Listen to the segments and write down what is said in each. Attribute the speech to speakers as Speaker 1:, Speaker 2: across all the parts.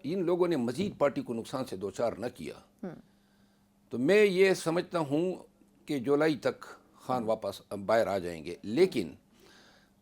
Speaker 1: ان لوگوں نے مزید پارٹی کو نقصان سے دوچار نہ کیا تو میں یہ سمجھتا ہوں کہ جولائی تک خان واپس باہر آ جائیں گے. لیکن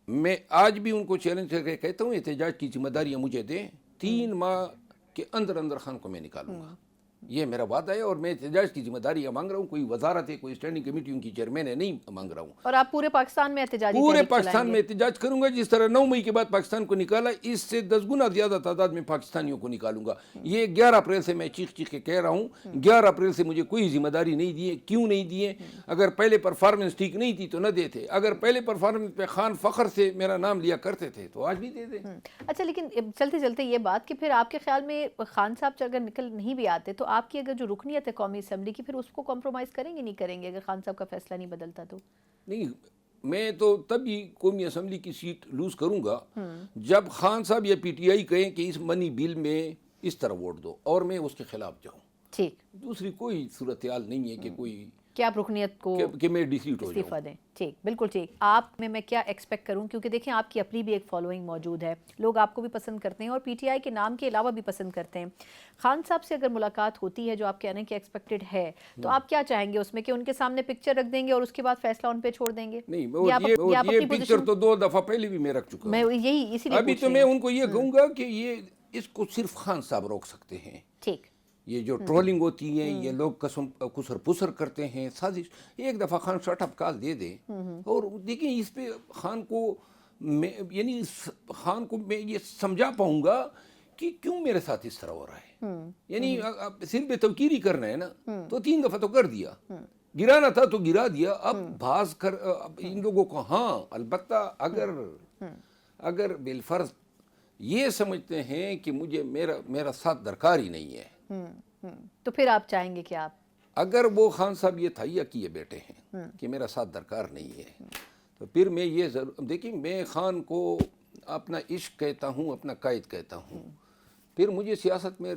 Speaker 1: میں آج بھی ان کو چیلنج کر کے کہتا ہوں احتجاج کی ذمہ داریاں مجھے دیں, 3 ماہ کے اندر اندر خان کو میں نکالوں گا. یہ میرا وعدہ ہے اور میں احتجاج کی ذمہ داریاں مانگ رہا ہوں. کوئی وزارت ہے, کوئی اسٹینڈنگ کمیٹیوں کی چیئرمین ہے, نہیں مانگ رہا ہوں.
Speaker 2: اور آپ پورے پاکستان میں احتجاجی
Speaker 1: پورے
Speaker 2: تحریک
Speaker 1: پاکستان
Speaker 2: چلائیں
Speaker 1: میں
Speaker 2: گے؟
Speaker 1: احتجاج کروں گا. جس طرح 9 مئی کے بعد پاکستان کو نکالا, اس سے 10 گنا زیادہ تعداد میں پاکستانیوں کو نکالوں گا. یہ 11 اپریل سے میں چیخ چیخ کے کہہ رہا ہوں. 11 اپریل سے مجھے کوئی ذمہ داری نہیں دیے. کیوں نہیں دیے؟ اگر پہلے پرفارمنس ٹھیک نہیں تھی تو نہ دیتے. اگر پہلے پرفارمنس پہ خان فخر سے میرا نام لیا کرتے تھے تو آج بھی دے دیں.
Speaker 2: اچھا, لیکن چلتے چلتے یہ بات کہ پھر آپ کے خیال میں خان صاحب اگر نکل نہیں بھی آتے تو آپ کی اگر جو رکنیت ہے قومی اسمبلی کی, پھر اس کو کمپرومائز کریں گے نہیں کریں گے اگر خان صاحب کا فیصلہ نہیں بدلتا تو؟
Speaker 1: نہیں, میں تو تبھی قومی اسمبلی کی سیٹ لوز کروں گا جب خان صاحب یا پی ٹی آئی کہیں کہ اس منی بل میں اس طرح ووٹ دو اور میں اس کے خلاف جاؤں.
Speaker 2: ٹھیک,
Speaker 1: دوسری کوئی صورتحال نہیں ہے کہ کوئی
Speaker 2: کہ آپ رکنیت کو
Speaker 1: کہ میں ڈیسیٹ ہو
Speaker 2: استعفیٰ
Speaker 1: جاؤں.
Speaker 2: دیں. ٹھیک, بالکل ٹھیک. آپ میں کیا ایکسپیکٹ کروں, کیونکہ دیکھیں آپ کی اپنی بھی ایک فالوئنگ موجود ہے, لوگ آپ کو بھی پسند کرتے ہیں اور پی ٹی آئی کے نام کے علاوہ بھی پسند کرتے ہیں. خان صاحب سے اگر ملاقات ہوتی ہے جو آپ کہنے کی ایکسپیکٹڈ ہے تو آپ کیا چاہیں گے اس میں, کہ ان کے سامنے پکچر رکھ دیں گے اور اس کے بعد فیصلہ ان پہ چھوڑ دیں گے؟
Speaker 1: نہیں,
Speaker 2: یا آپ
Speaker 1: یہ
Speaker 2: اپنی
Speaker 1: پکچر
Speaker 2: پوزیشن,
Speaker 1: تو 2 دفعہ پہلے بھی میں رکھ چکا
Speaker 2: میں
Speaker 1: ہوں.
Speaker 2: یہی اسی لیے
Speaker 1: ابھی
Speaker 2: پوچھ
Speaker 1: تو
Speaker 2: رہی
Speaker 1: میں
Speaker 2: ہوں.
Speaker 1: ان کو یہ کہوں گا کہ یہ اس کو صرف خان صاحب روک سکتے ہیں.
Speaker 2: ٹھیک,
Speaker 1: یہ جو ٹرولنگ ہوتی ہے, یہ لوگ کسر پسر کرتے ہیں, سازش. ایک دفعہ خان شٹ اپ کال دے دیں اور دیکھیں اس پہ خان کو یعنی خان کو میں یہ سمجھا پاؤں گا کہ کیوں میرے ساتھ اس طرح ہو رہا ہے. یعنی صرف بے توقیری کرنا ہے نا, تو 3 دفعہ تو کر دیا. گرانا تھا تو گرا دیا. اب بھاز کر ان لوگوں کو, ہاں البتہ اگر بالفرض یہ سمجھتے ہیں کہ مجھے میرا ساتھ درکار ہی نہیں ہے,
Speaker 2: تو پھر آپ چاہیں گے کہ آپ,
Speaker 1: اگر وہ خان صاحب یہ تہیہ کیے بیٹھے ہیں کہ میرا ساتھ درکار نہیں ہے, تو پھر میں یہ دیکھیں, میں خان کو اپنا عشق کہتا ہوں, اپنا قائد کہتا ہوں. پھر مجھے سیاست میں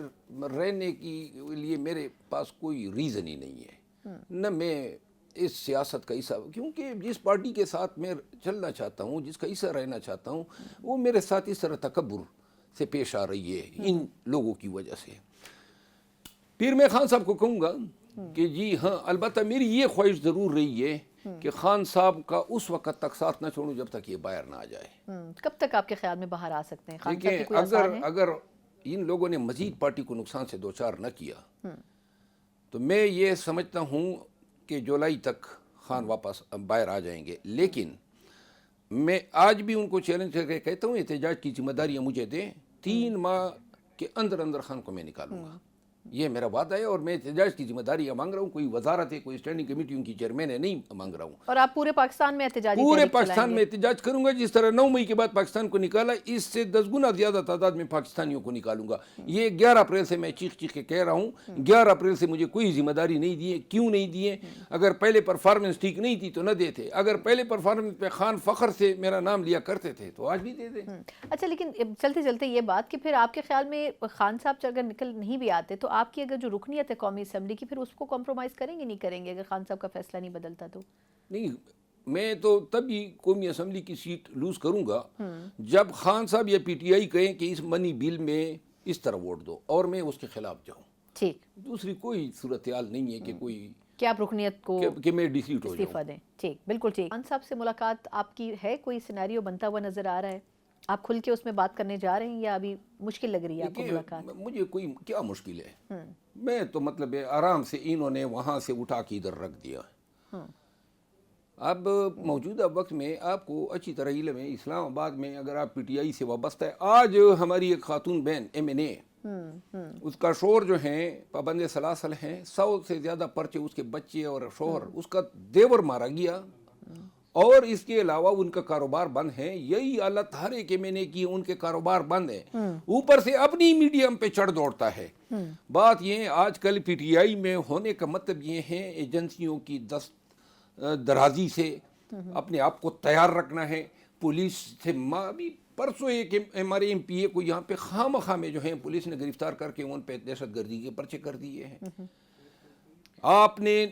Speaker 1: رہنے کے لیے میرے پاس کوئی ریزن ہی نہیں ہے. نہ میں اس سیاست کا حصہ, کیونکہ جس پارٹی کے ساتھ میں چلنا چاہتا ہوں, جس کا حصہ رہنا چاہتا ہوں, وہ میرے ساتھ اس طرح تکبر سے پیش آ رہی ہے ان لوگوں کی وجہ سے. پھر میں خان صاحب کو کہوں گا کہ جی ہاں, البتہ میری یہ خواہش ضرور رہی ہے کہ خان صاحب کا اس وقت تک ساتھ نہ چھوڑوں جب تک یہ باہر نہ آ جائے.
Speaker 2: کب تک آپ کے خیال میں باہر آ سکتے ہیں خان صاحب
Speaker 1: دیکھیں,
Speaker 2: کی کوئی آثار ہیں؟
Speaker 1: اگر ان لوگوں نے مزید پارٹی کو نقصان سے دوچار نہ کیا تو میں یہ سمجھتا ہوں کہ جولائی تک خان واپس باہر آ جائیں گے. لیکن میں آج بھی ان کو چیلنج کر کے کہتا ہوں احتجاج کی ذمہ داریاں مجھے دیں. 3 ماہ کے اندر اندر خان کو میں نکالوں گا. یہ میرا وعدہ ہے اور میں احتجاج کی ذمہ داریاں مانگ رہا ہوں. کوئی وزارت ہے, کوئی اسٹینڈنگ کمیٹیوں کی چیئرمین ہے, نہیں مانگ رہا ہوں.
Speaker 2: اور آپ پورے پاکستان میں احتجاجی
Speaker 1: پورے
Speaker 2: تحریک
Speaker 1: پاکستان
Speaker 2: چلائیں
Speaker 1: میں
Speaker 2: گے؟
Speaker 1: احتجاج کروں گا. جس طرح 9 مئی کے بعد پاکستان کو نکالا, اس سے 10 گنا زیادہ تعداد میں پاکستانیوں کو نکالوں گا. یہ 11 اپریل سے میں چیخ چیخ کے کہہ رہا ہوں. 11 اپریل سے مجھے کوئی ذمہ داری نہیں دیے. کیوں نہیں دیے؟ اگر پہلے پرفارمنس ٹھیک نہیں تھی تو نہ دیتے. اگر پہلے پرفارمنس پہ خان فخر سے میرا نام لیا کرتے تھے تو آج بھی دے دیں.
Speaker 2: اچھا, لیکن چلتے چلتے یہ بات کہ پھر آپ کے خیال میں خان صاحب اگر نکل نہیں بھی آتے تو آپ کی اگر جو رکنیت ہے قومی اسمبلی کی, پھر اس کو کمپرومائز کریں گے نہیں کریں گے اگر خان صاحب کا فیصلہ نہیں بدلتا تو؟
Speaker 1: نہیں, میں تو تبھی قومی اسمبلی کی سیٹ لوز کروں گا جب خان صاحب یا پی ٹی آئی کہیں کہ اس منی بل میں اس طرح ووٹ دو اور میں اس کے خلاف جاؤں.
Speaker 2: ٹھیک,
Speaker 1: دوسری کوئی صورتحال نہیں ہے کہ کوئی
Speaker 2: کہ آپ رکنیت کو
Speaker 1: کہ میں ڈیسیٹ ہو
Speaker 2: استعفیٰ
Speaker 1: جاؤں.
Speaker 2: دیں. ٹھیک, بالکل ٹھیک. خان صاحب سے ملاقات آپ کی ہے, کوئی سینیریو بنتا ہوا نظر آ رہا ہے؟ آپ کھل کے اس میں بات کرنے جا رہے ہیں یا ابھی مشکل لگ رہی ہے آپ کو ملاقات؟
Speaker 1: مجھے کوئی کیا مشکل ہے, میں تو مطلب آرام سے انہوں نے وہاں سے اٹھا کے ادھر رکھ دیا. اب موجودہ وقت میں آپ کو اچھی طرح علم ہے, اسلام آباد میں اگر آپ پی ٹی آئی سے وابستہ ہے, آج ہماری ایک خاتون بہن MNA, اس کا شوہر جو ہیں پابند سلاسل ہیں, 100 سے زیادہ پرچے, اس کے بچے اور شوہر, اس کا دیور مارا گیا, اور اس کے علاوہ ان کا کاروبار بند ہے. یہی حالت ہر ایک MNA کی, ان کے کاروبار بند ہیں, اوپر سے اپنی میڈیم پہ چڑھ دوڑتا ہے. بات یہ آج کل پی ٹی آئی میں ہونے کا مطلب یہ ہے ایجنسیوں کی دست درازی سے اپنے آپ کو تیار رکھنا ہے. پولیس سے ابھی پرسوں ایک ہمارے MPA کو یہاں پہ خام میں جو ہیں پولیس نے گرفتار کر کے ان پہ دہشت گردی کے پرچے کر دیے ہیں. آپ نے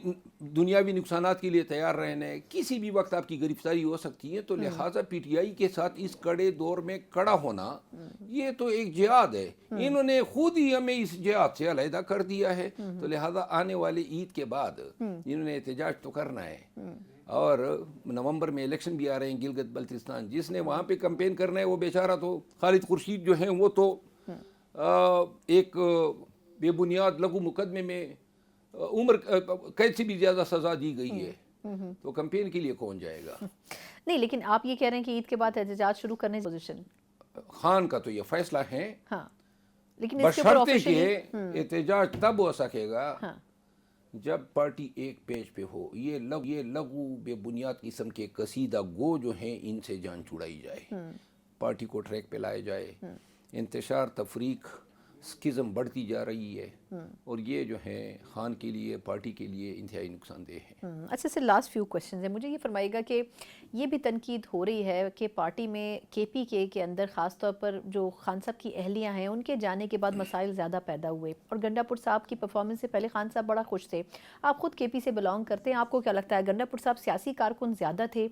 Speaker 1: دنیاوی نقصانات کے لیے تیار رہنا ہے، کسی بھی وقت آپ کی گرفتاری ہو سکتی ہے، تو لہٰذا پی ٹی آئی کے ساتھ اس کڑے دور میں کڑا ہونا یہ تو ایک جہاد ہے. انہوں نے خود ہی ہمیں اس جہاد سے علیحدہ کر دیا ہے، تو لہٰذا آنے والے عید کے بعد انہوں نے احتجاج تو کرنا ہے. اور نومبر میں الیکشن بھی آ رہے ہیں گلگت بلتستان، جس نے وہاں پہ کمپین کرنا ہے وہ بیچارہ تو خالد خورشید جو ہیں وہ تو ایک بے بنیاد لغو مقدمے میں عمر قید سے بھی زیادہ سزا دی گئی ہے، تو کمپین کے لیے کون جائے گا؟
Speaker 2: نہیں، لیکن آپ یہ کہہ رہے ہیں کہ عید کے بعد احتجاج شروع کرنے کی پوزیشن.
Speaker 1: خان کا تو یہ فیصلہ ہے،
Speaker 2: ہاں، لیکن اس کے اوپر
Speaker 1: بشرطے کہ
Speaker 2: آفیشلی
Speaker 1: احتجاج تب ہو سکے گا جب پارٹی ایک پیج پہ ہو. یہ لغو بے بنیاد قسم کے قصیدہ گو جو ہیں ان سے جان چھڑائی جائے، پارٹی کو ٹریک پہ لائے جائے. انتشار، تفریق، سکزم بڑھتی جا رہی ہے، اور یہ جو ہے خان کے لیے، پارٹی کے لیے انتہائی نقصان دہ ہے.
Speaker 2: اچھا سر، لاسٹ فیو کوشچنز ہیں. مجھے یہ فرمائے گا کہ یہ بھی تنقید ہو رہی ہے کہ پارٹی میں کے پی کے اندر خاص طور پر جو خان صاحب کی اہلیاں ہیں ان کے جانے کے بعد مسائل زیادہ پیدا ہوئے، اور گنڈا پور صاحب کی پرفارمنس سے پہلے خان صاحب بڑا خوش تھے. آپ خود کے پی سے بلانگ کرتے ہیں، آپ کو کیا لگتا ہے گنڈا پور صاحب سیاسی کارکن زیادہ تھے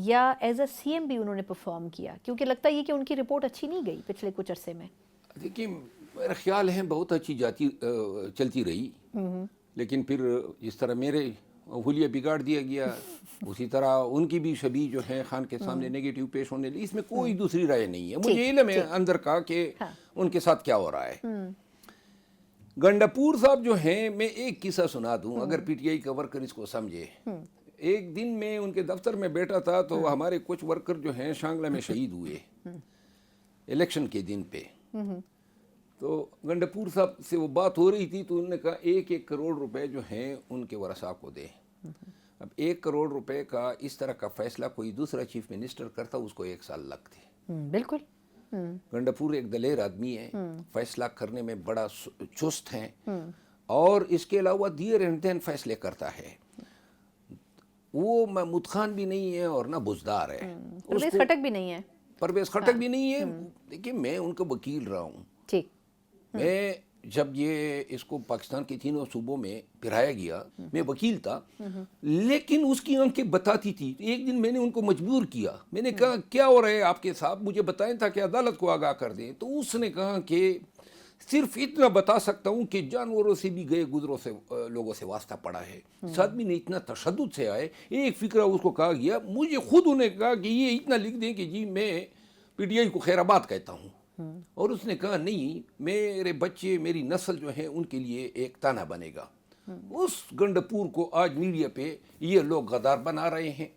Speaker 2: یا ایز اے سی ایم بھی انہوں نے پرفارم کیا؟ کیونکہ لگتا ہے یہ کہ ان کی رپورٹ اچھی نہیں گئی پچھلے کچھ عرصے میں.
Speaker 1: دیکھیں میرا خیال ہے بہت اچھی چلتی رہی، لیکن پھر جس طرح میرے حلیہ بگاڑ دیا گیا اسی طرح ان کی بھی شبیہ جو ہے خان کے سامنے نیگیٹو پیش ہونے لگی. اس میں کوئی دوسری رائے نہیں ہے، مجھے علم ہے اندر کا کہ ان کے ساتھ کیا ہو رہا ہے. گنڈا پور صاحب جو ہیں، میں ایک قصہ سنا دوں اگر پی ٹی آئی کا ورکر اس کو سمجھے. ایک دن میں ان کے دفتر میں بیٹھا تھا تو ہمارے کچھ ورکر جو ہیں شانگلہ میں شہید ہوئے الیکشن کے دن پہ. تو گنڈا پور صاحب سے وہ بات ہو رہی تھی تو انہوں نے کہا 1-1 کروڑ روپے جو ہیں ان کے ورثاء کو دیں. اب 1 کروڑ روپے کا اس طرح کا فیصلہ کوئی دوسرا چیف منسٹر کرتا اس کو 1 سال لگتے.
Speaker 2: بالکل.
Speaker 1: گنڈا پور ایک دلیر آدمی ہے، فیصلہ کرنے میں بڑا چست ہیں، اور اس کے علاوہ دیر اینڈ دین فیصلے کرتا ہے. وہ محمود خان بھی نہیں ہے اور نہ بزدار ہے،
Speaker 2: پرویز خٹک بھی نہیں ہے،
Speaker 1: پرویز خٹک بھی نہیں ہے. دیکھیے میں ان کا وکیل رہا ہوں.
Speaker 2: ٹھیک.
Speaker 1: میں جب یہ اس کو پاکستان کے 3 صوبوں میں پھرایا گیا میں وکیل تھا، لیکن اس کی آنکھیں بتاتی تھی. ایک دن میں نے ان کو مجبور کیا، میں نے کہا کیا ہو رہا ہے آپ کے ساتھ، مجھے بتائیں تاکہ عدالت کو آگاہ کر دیں. تو اس نے کہا کہ صرف اتنا بتا سکتا ہوں کہ جانوروں سے بھی گئے گزروں سے لوگوں سے واسطہ پڑا ہے. اس آدمی نے اتنا تشدد سے آئے، ایک فکرہ اس کو کہا گیا، مجھے خود انہیں کہا کہ یہ اتنا لکھ دیں کہ جی میں پی ٹی آئی کو خیر آباد کہتا ہوں. اور اس نے کہا نہیں، میرے بچے، میری نسل جو ہے ان کے لیے ایک تانا بنے گا. اس گنڈا پور کو آج میڈیا پہ یہ لوگ غدار بنا رہے ہیں.